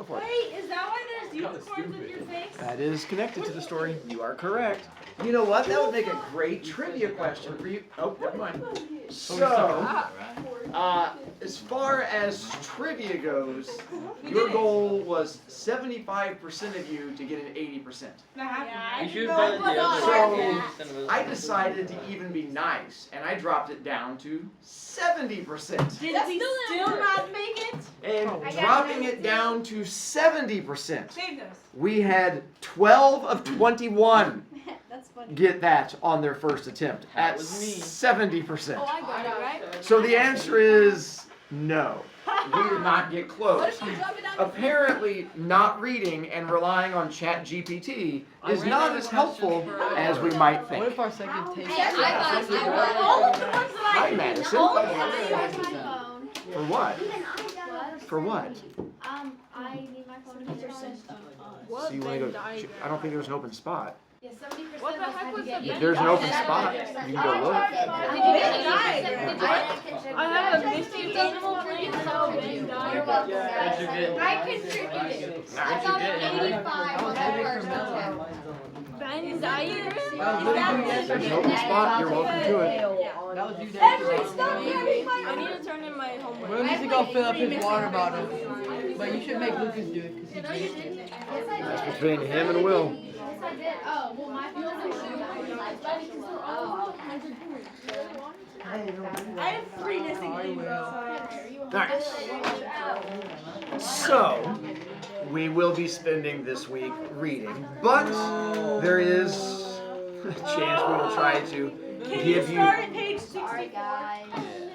Go for it. Wait, is that why there's unicorns with your face? That is connected to the story. You are correct. You know what? That would make a great trivia question for you. Oh, never mind. So, as far as trivia goes, your goal was 75% of you to get an 80%. Yeah, You should know vote what the other So, 80% I decided to even be nice, and I dropped it down to 70%. Did we still not make it? And dropping it down to 70%, Saved us. we had 12 of 21 That's funny. get that on their first attempt That at was me. 70%. Oh, I got it, right? So the answer is no. We did not get What close. if you drop it down to Apparently, not reading and relying on ChatGPT is not as helpful as we might What if think. our second tape? Hey, I got All of the ones that Hi, I Madison. phone. For what? What? For what? I need my phone to be charged. So you want to go? I don't think there's an open spot. Yeah, 70% What the heck was the If there's an open spot, you can go look. I have a mystery animal brain, so Ben died. What'd you get? I contributed. I What'd you got get? 85 on that first attempt. Ben died? If there's an open spot, you're welcome to it. That was you, Henry, stop getting my... I need to turn in my homework. Will needs to go fill up his water bottle. But you should make Lucas do it because he did it. That's between him and Will. Yes, I did. Oh, well, my phone I have 3 missing things. Alright. So, we will be spending this week reading, but there is a chance we will try to Can you give start you. at page Sorry, 64? guys.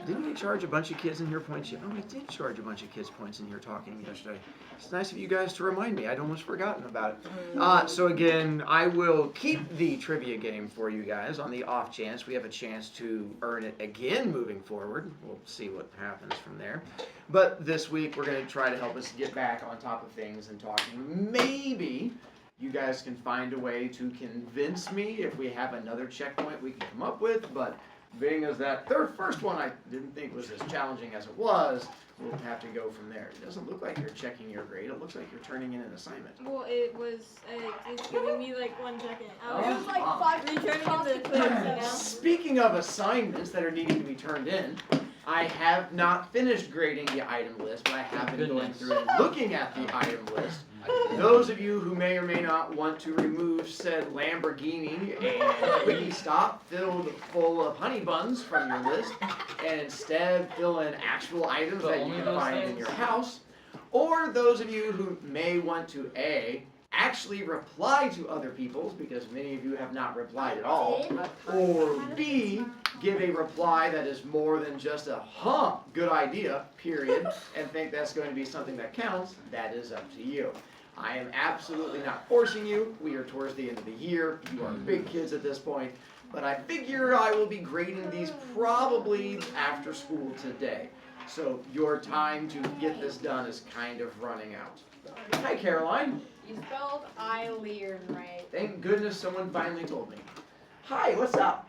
Didn't we charge a bunch of kids in here points? Oh, we did charge a bunch of kids points in here talking yesterday. It's nice of you guys to remind me. I'd almost forgotten about it. So again, I will keep the trivia game for you guys on the off chance we have a chance to earn it again moving forward. We'll see what happens from there. But this week we're going to try to help us get back on top of things and talking. Maybe you guys can find a way to convince me if we have another checkpoint we can come up with, but being as that first one I didn't think was as challenging as it was, we'll have to go from there. It doesn't look like you're checking your grade. It looks like you're turning in an assignment. Well, it was, it's giving me like 1 second. I It was like 5 returning the quiz, you know? Speaking of assignments that are needing to be turned in, I have not finished grading the item list, but I have been going through and looking at the item list. Those of you who may or may not want to remove said Lamborghini and Quickie Stop filled full of honey buns from your list and instead fill in actual items that you can find in your house, or those of you who may want to A, actually reply to other people's, because many of you have not replied at all, or B, give a reply that is more than just a good idea, period, and think that's going to be something that counts, that is up to you. I am absolutely not forcing you. We are towards the end of the year. You are big kids at this point, but I figure I will be grading these probably after school today. So your time to get this done is kind of running out. Hi, Caroline. You spelled Eileen right. Thank goodness someone finally told me. Hi, what's up?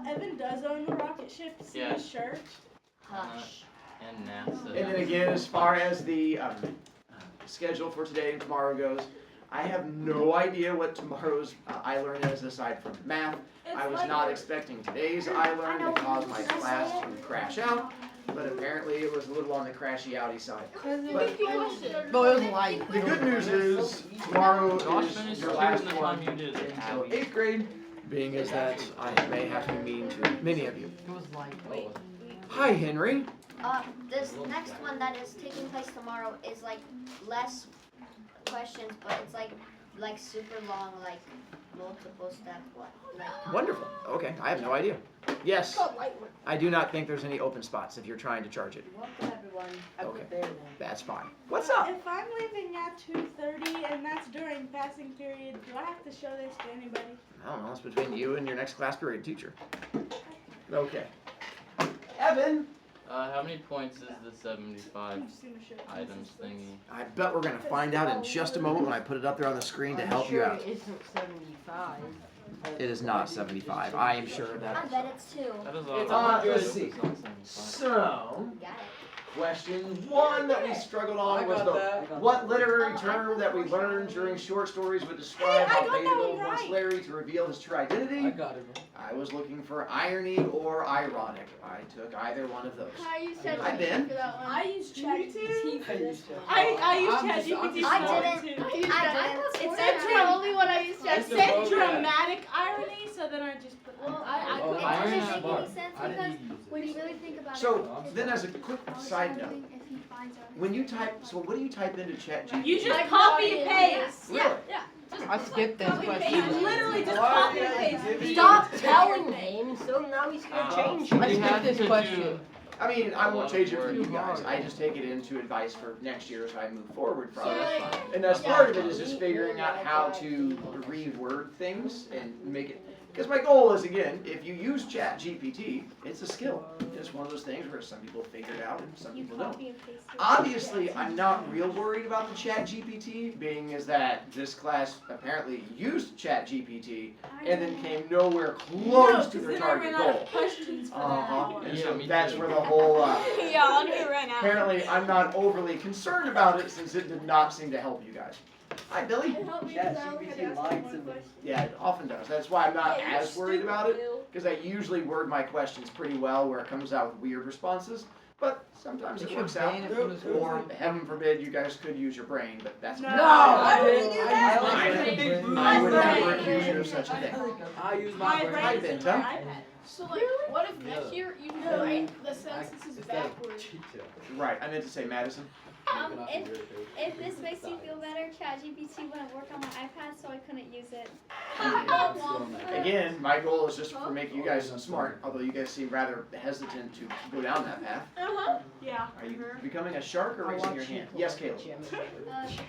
Evan does own the rocket ship. See Yeah. his shirt? Hush. And NASA. And then again, as far as the schedule for today and tomorrow goes, I have no idea what tomorrow's iLearn is aside from math. I was not expecting today's iLearn to cause my class to crash out, but apparently it was a little on the crashy outy side. But No, it was light. the good news is tomorrow Josh is finished your two last in the one time you did it, until Abby. 8th grade, being as that I may have to be mean to many of you. It was light. Hi, Henry. This next one that is taking place tomorrow is like less questions, but it's like super long, like multiple step one. Like, Wonderful. Okay, I have no idea. Yes, I do not think there's any open spots if you're trying to charge it. welcome everyone. Okay, that's fine. What's up? If I'm leaving at 2:30 and that's during passing period, do I have to show this to anybody? I don't know. It's between you and your next class period teacher. Okay. Evan. How many points is the 75 I'm just gonna show it. items thingy? I bet we're going to find out in just a moment when I put it up there on the screen to help you out. It isn't 75. It is not 75. I am sure of I that. bet it's 2. That is It's all. let's see. It's not 75. So, Got it. Question one that we struggled on was what literary term that we learned during short stories would describe Hey, I how got that Beethoven one wants right. Larry to reveal his true identity. I got it. I was looking for irony or ironic. I took either one of those. I used Hi, Ben. ChatGPT for that one. I use ChatGPT for this one. I I use I'm just- ChatGPT for I that one didn't. too. I used I that. didn't. It's It's the only one I use It It's ChatGPT. the said vote, dramatic irony, so then I just put. Well, I Oh, put It Irony doesn't is make smart. any sense I because didn't use it. when you really think about So it. then, as a quick side note, when you type, so what do you type into ChatGPT? You just Like copy and copy and paste. Really? I skipped this You question. literally just Why copy did and I paste. give you- Stop telling him, so now he's gonna Uh-huh. change I it. You have skipped this to question. I mean, I won't change it for you Too guys. hard. I just take it into advice for next year as I move forward from So, it. like, And that's part of it is just figuring out how to reword things and make it. Because my goal is, again, if you use ChatGPT, it's a skill. It's one of those things where some people figure it out and some people don't. Obviously, I'm not real worried about the ChatGPT, being is that this class apparently used ChatGPT and then came nowhere close to their target goal. Questions for Uh-huh. that. And Yeah, so me that's too. where the whole, Yeah, I'll do it right now. apparently I'm not overly concerned about it since it did not seem to help you guys. Hi, Billy. It helped me because I only had to ask lied one to me. question. Yeah, it often does. That's why I'm not Yeah, you're as worried stupid, about it, Bill. because I usually word my questions pretty well where it comes out with weird responses. But sometimes They it should works out. ban it from the school. Or, heaven forbid, you guys could use your brain, but that's No. I Why would did. you do I that? used my I brain. I would never brain. accuse you of such a thing. I use My my brain. brain is in Benta. my iPad. So like, what if next year you write the sentences backwards? Right, I meant to say Madison. If this makes you feel better, ChatGPT wouldn't work on my iPad, so I couldn't use it. Again, my goal is just to make you guys smart, although you guys seem rather hesitant to go down that path. Yeah. Are you becoming a shark or raising your hand? Yes, Caleb. I used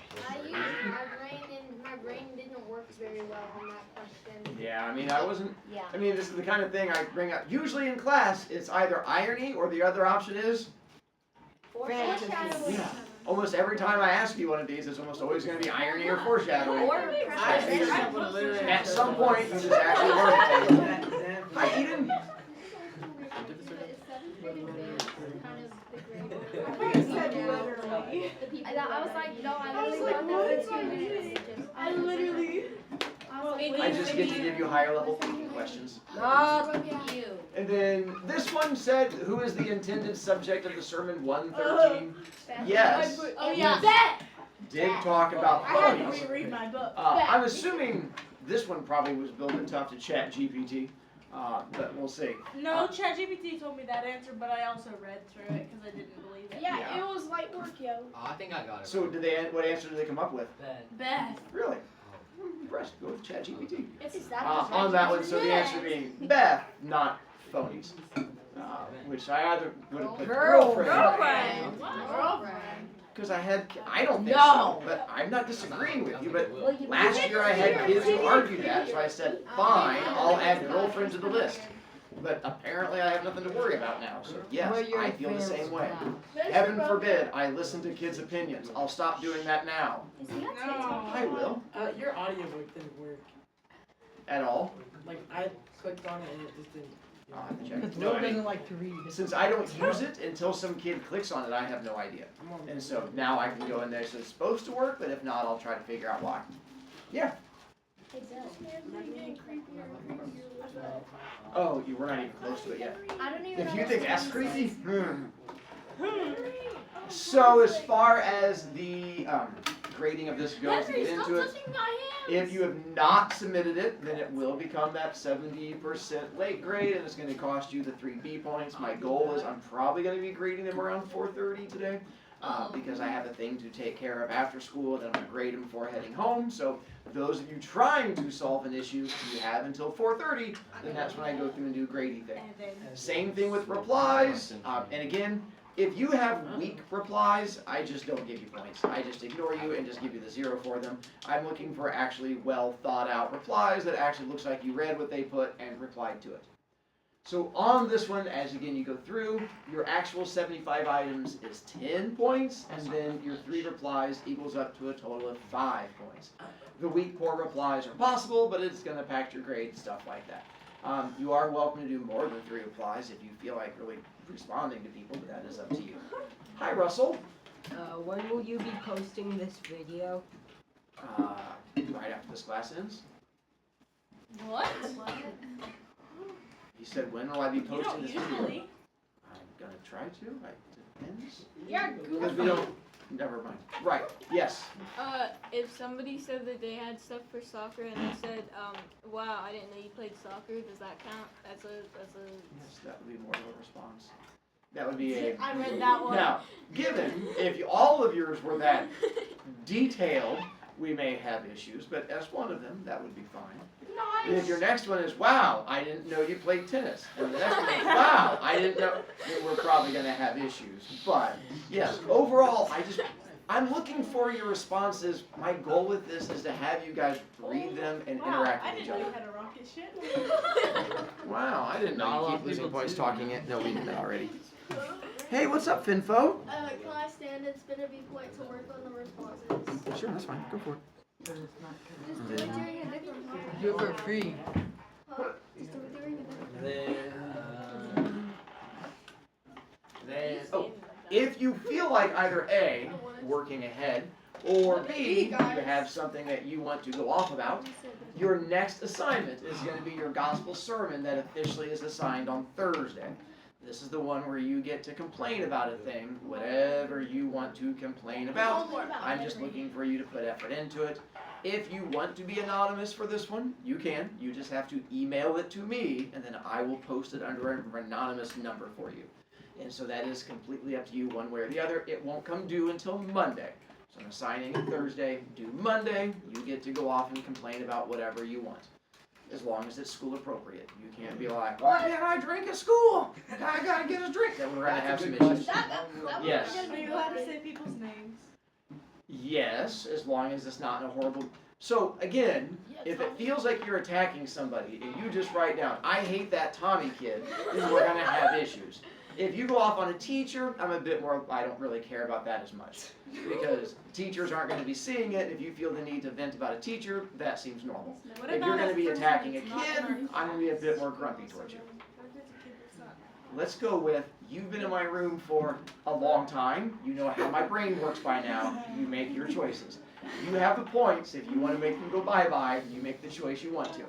my brain and my brain didn't work very well on that question. Yeah, I mean, I wasn't. Yeah. I mean, this is the kind of thing I bring up. Usually in class, it's either irony or the other option is. Foreshadowing. Yeah. Almost every time I ask you one of these, it's almost always going to be irony or foreshadowing. Or I figured premonition. at some point, you just actually learn things. Hi, Eden. I was like, no, I literally got that in 2 minutes. I literally. I just get to give you higher level thinking questions. Not You. And then this one said, who is the intended subject of the sermon 113? Yes, Oh yeah. did talk about I had ponies. to reread my book. I'm assuming this one probably was built into to Chat GPT, but we'll see. No, ChatGPT told me that answer, but I also read through it because I didn't believe it. Yeah, Yeah. it was light work, yo. I think I got it. So what answer did they come up with? Beth. Really? I'm impressed. Go with Chat GPT. Is that On that one, so the answer being Beth, not phonies. Which I either would have put girlfriend. Girlfriend. Because I don't think No. so, but I'm not disagreeing with you, but Well, you last year I had kids who argued that, so I said, fine, I'll add girlfriend to the list. But apparently I have nothing to worry about now, so yes, I feel the same way. Heaven forbid I listen to kids' opinions. I'll stop doing that now. I will, Your audiobook didn't work. at all. Like, I clicked on it and it just didn't. I'll have to check. Because No, Will I mean, doesn't like to read. since I don't use it until some kid clicks on it, I have no idea. I'm on And so now I can go in there, so it's supposed to work, but if not, I'll try to figure out why. Yeah. Oh, we're not even close to it yet. I don't even If know you think what that's this creepy, is. So as far as the grading of this goes, to get into it, if you have not submitted it, then it will become that 70% late grade, and it's going to cost you the 3 B points. My goal is I'm probably going to be grading them around 4:30 today, because I have a thing to take care of after school, then I'm going to grade them before heading home. So those of you trying to solve an issue, you have until 4:30, then that's when I go through and do grading thing. Same thing with replies, and again, if you have weak replies, I just don't give you points. I just ignore you and just give you the 0 for them. I'm looking for actually well thought out replies that actually looks like you read what they put and replied to it. So on this one, as again you go through, your actual 75 items is 10 points, and then your 3 replies equals up to a total of 5 points. The weak, poor replies are possible, but it's going to impact your grade and stuff like that. You are welcome to do more than 3 replies if you feel like really responding to people, but that is up to you. Hi, Russell. When will you be posting this video? Right after this class ends. What? He said, when will I be You posting don't this video? usually. I'm gonna try to. It depends. You're Because we don't. Never mind. Right. Yes. If somebody said that they had stuff for soccer and they said, wow, I didn't know you played soccer, does that count? That's a. Yes, that would be more of a response. That would be a. I read that one. Now, given if all of yours were that detailed, we may have issues, but as one of them, that would be fine. If your next one is, wow, I didn't know you played tennis, and the next one is, wow, I didn't know, then we're probably going to have issues. But, yes, overall, I'm looking for your responses. My goal with this is to have you guys read them and Wow, interact I with each didn't know other. you had a rocket ship. Wow, I didn't Not a know lot you of keep losing people points do. talking it. No, we did that already. Hey, what's up, Finfo? Class stand, it's gonna be point to work on the responses. Sure, that's fine. Go for it. Just do it during a different part. Do it for free. Huh? Just do it during a different part. Oh, if you feel like either A, working ahead, or B, you have something that you want to go off about, your next assignment is going to be your gospel sermon that officially is assigned on Thursday. This is the one where you get to complain about a thing, whatever you want to complain about. I'm just looking for you to put effort into it. If you want to be anonymous for this one, you can. You just have to email it to me, and then I will post it under an anonymous number for you. And so that is completely up to you one way or the other. It won't come due until Monday. So I'm assigning it Thursday, due Monday. You get to go off and complain about whatever you want, as long as it's school appropriate. You can't be like, why can't I drink at school? I gotta get a drink. Then we're gonna have some issues. Yes. Are you allowed to say people's names? Yes, as long as it's not in a horrible. So again, if it feels like you're attacking somebody and you just write down, I hate that Tommy kid, then we're gonna have issues. If you go off on a teacher, I'm a bit more, I don't really care about that as much. Because teachers aren't going to be seeing it. If you feel the need to vent about a teacher, that seems normal. What If about you're going to be person attacking a that's not kid, in our I'm going to be a bit more grumpy towards you. Let's go with, you've been in my room for a long time. You know how my brain works by now. You make your choices. You have the points. If you want to make them go bye-bye, you make the choice you want to.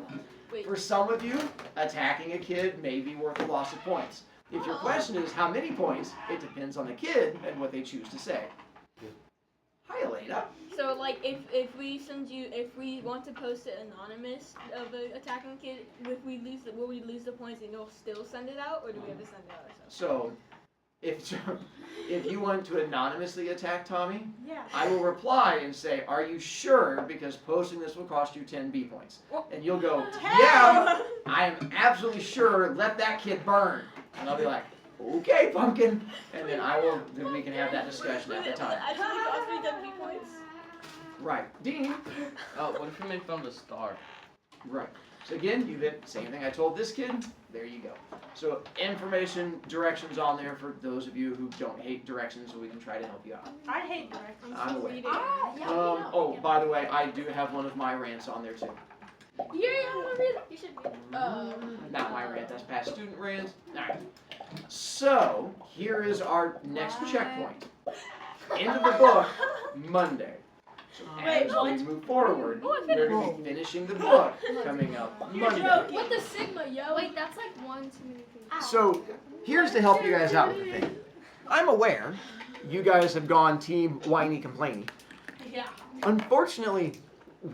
Wait. For some of you, attacking a kid may be worth a loss of points. If your question is how many points, it depends on the kid and what they choose to say. Hi, Elena. So like if we want to post it anonymous of attacking a kid, will we lose the points and you'll still send it out, or do we have to send it out ourselves? So, if you want to anonymously attack Tommy, Yeah. I will reply and say, are you sure? Because posting this will cost you 10 B points. And you'll go, yeah, I am absolutely sure, let that kid burn. And I'll be like, okay, pumpkin. And then we can have that discussion at the time. Actually cost me 10 points. Right. Dean. Oh, what if you make fun of a star? Right. So again, you've hit same thing I told this kid. There you go. So information, directions on there for those of you who don't hate directions, so we can try to help you out. I hate directions. I'm aware. Yeah, Oh, by the way, I do have one of my rants on there too. You should read it. Not my rant, that's past student rant. Alright. So, here is our next checkpoint. End of the book, Monday. So Wait, as what? we move forward, we're going to be finishing the book coming up Monday. What the Sigma, yo? Wait, that's like one too many pages. So, here's to help you guys out with the thing. I'm aware you guys have gone team whiny complainy. Yeah. Unfortunately,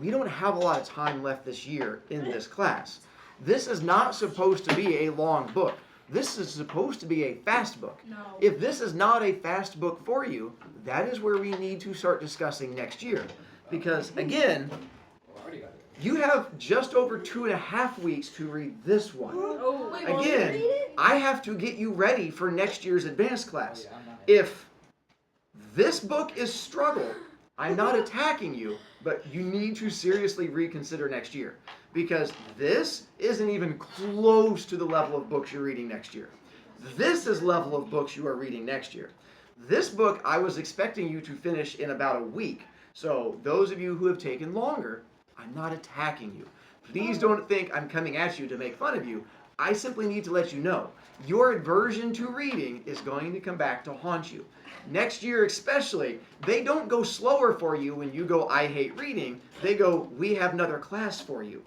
we don't have a lot of time left this year in this class. This is not supposed to be a long book. This is supposed to be a fast book. No. If this is not a fast book for you, that is where we need to start discussing next year. Because again, you have just over 2.5 weeks to read this one. Again, I have to get you ready for next year's advanced class. If this book is struggle, I'm not attacking you, but you need to seriously reconsider next year. Because this isn't even close to the level of books you're reading next year. This is level of books you are reading next year. This book I was expecting you to finish in about a week. So those of you who have taken longer, I'm not attacking you. Please don't think I'm coming at you to make fun of you. I simply need to let you know, your aversion to reading is going to come back to haunt you. Next year especially, they don't go slower for you when you go, I hate reading. They go, we have another class for you.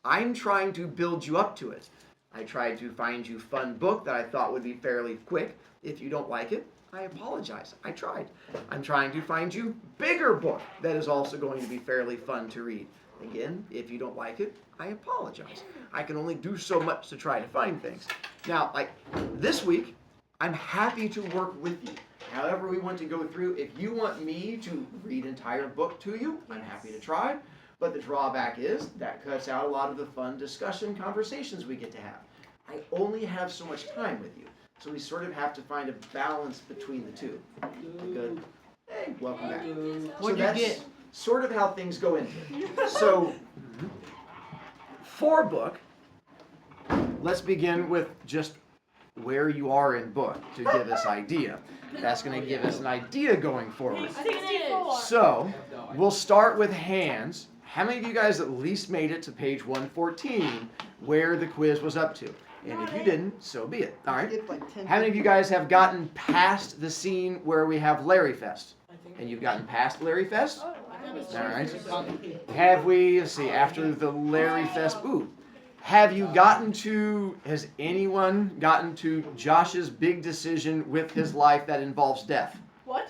I'm trying to build you up to it. I tried to find you a fun book that I thought would be fairly quick. If you don't like it, I apologize. I tried. I'm trying to find you a bigger book that is also going to be fairly fun to read. Again, if you don't like it, I apologize. I can only do so much to try to find things. Now, like this week, I'm happy to work with you. However we want to go through, if you want me to read an entire book to you, I'm happy to try. But the drawback is that cuts out a lot of the fun discussion conversations we get to have. I only have so much time with you. So we sort of have to find a balance between the two. Good. Hey, welcome back. So that's sort of how things go into it. So, for book, let's begin with just where you are in book to give us idea. That's going to give us an idea going forward. 64. So, we'll start with hands. How many of you guys at least made it to page 114 where the quiz was up to? And if you didn't, so be it. All right. How many of you guys have gotten past the scene where we have Larry Fest? And you've gotten past Larry Fest? All right. Have we, let's see, after the Larry Fest, have you gotten to, has anyone gotten to Josh's big decision with his life that involves death? What?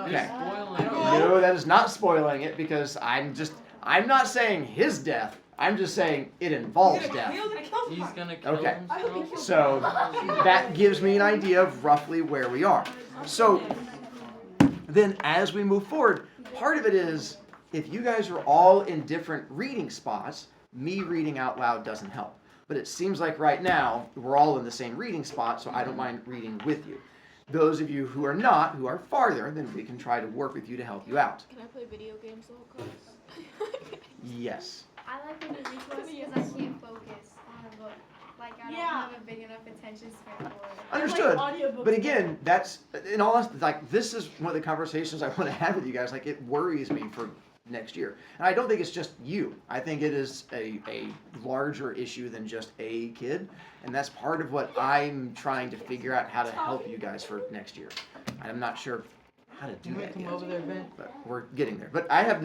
Okay. No, that is not spoiling it because I'm not saying his death. I'm just saying it involves death. He's gonna kill Okay. himself. So that gives me an idea of roughly where we are. So then as we move forward, part of it is if you guys are all in different reading spots, me reading out loud doesn't help. But it seems like right now we're all in the same reading spot, so I don't mind reading with you. Those of you who are not, who are farther, then we can try to work with you to help you out. Can I play video games the whole class? I Yes. like when you read books because I can't focus on a book. Like I don't have a big enough attention span for it. Understood. Audiobooks. But again, that's, in all honesty, like this is one of the conversations I want to have with you guys. Like it worries me for next year. And I don't think it's just you. I think it is a larger issue than just a kid. And that's part of what I'm trying to figure out how to help you guys for next year. I'm not sure how to do that yet. But we're getting there. But I have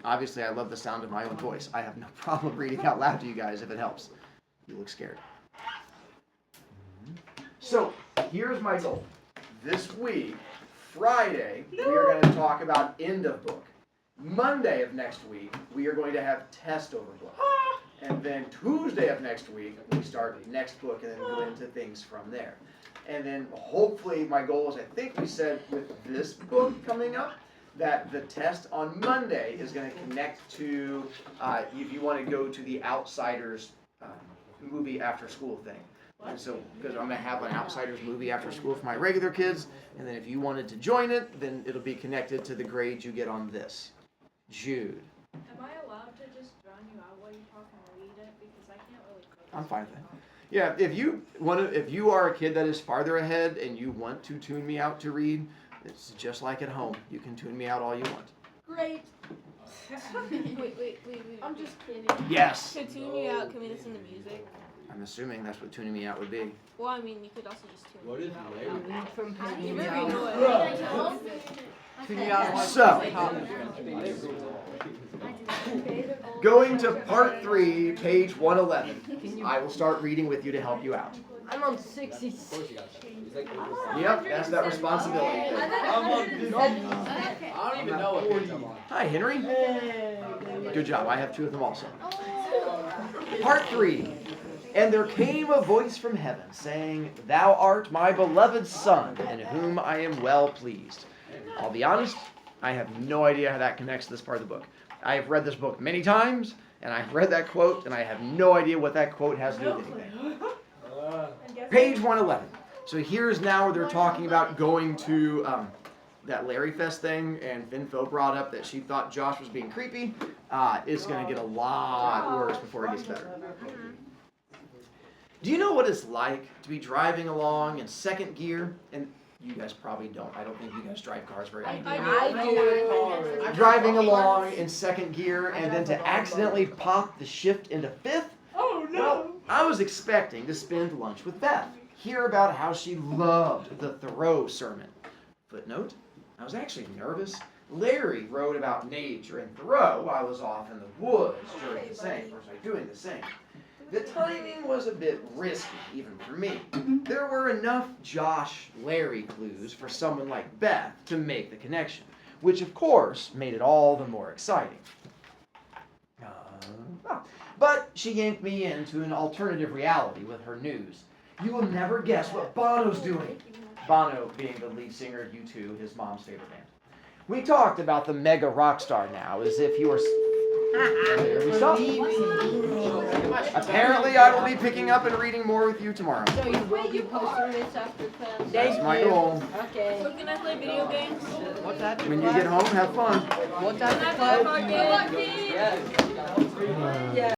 obviously I love the sound of my own voice. I have no problem reading out loud to you guys if it helps. You look scared. So, here's my goal. This week, Friday, we are going to talk about end of book. Monday of next week, we are going to have test over book. And then Tuesday of next week, we start next book and then go into things from there. And then hopefully my goal is, I think we said with this book coming up, that the test on Monday is going to connect to, if you want to go to the Outsiders movie after school thing. And so, because I'm going to have an Outsiders movie after school for my regular kids, and then if you wanted to join it, then it'll be connected to the grades you get on this. Jude. Am I allowed to just drown you out while you talk and read it? Because I can't really focus. I'm fine with that. Yeah, if you are a kid that is farther ahead and you want to tune me out to read, it's just like at home. You can tune me out all you want. Great. Wait. I'm just kidding. Yes. To tune you out, can we listen to music? I'm assuming that's what tuning me out would be. Well, I mean, you could also just tune me out. Read from page You one. really know it. Tune you out. So, going to part 3, page 111. I will start reading with you to help you out. I'm on 66. Yep, that's that responsibility. I don't even know what page I'm on. Hi, Henry. Good job. I have 2 of them also. Part 3. And there came a voice from heaven, saying, Thou art my beloved Son, in whom I am well pleased. I'll be honest, I have no idea how that connects to this part of the book. I have read this book many times, and I've read that quote, and I have no idea what that quote has to do with anything. Page 111. So here's now where they're talking about going to that Larry Fest thing, and Finfo brought up that she thought Josh was being creepy. It's going to get a lot worse before it gets better. Do you know what it's like to be driving along in second gear? And you guys probably don't. I don't think you guys drive cars very often. I do. Driving along in second gear and then to accidentally pop the shift into fifth? Oh no! Well, I was expecting to spend lunch with Beth, hear about how she loved the Thoreau sermon. Footnote, I was actually nervous. Larry wrote about nature and Thoreau while I was off in the woods doing the same. The timing was a bit risky, even for me. There were enough Josh-Larry clues for someone like Beth to make the connection, which of course made it all the more exciting. But she yanked me into an alternative reality with her news. You will never guess what Bono's doing. Bono being the lead singer of U2, his mom's favorite band. We talked about the mega rock star now as if he were... There we stop. Apparently I will be picking up and reading more with you tomorrow. So you will be posting this after class? That's my goal. Okay. So can I play video games? What's after When you get home, have fun. What's Can after I play a class? card game? Yeah.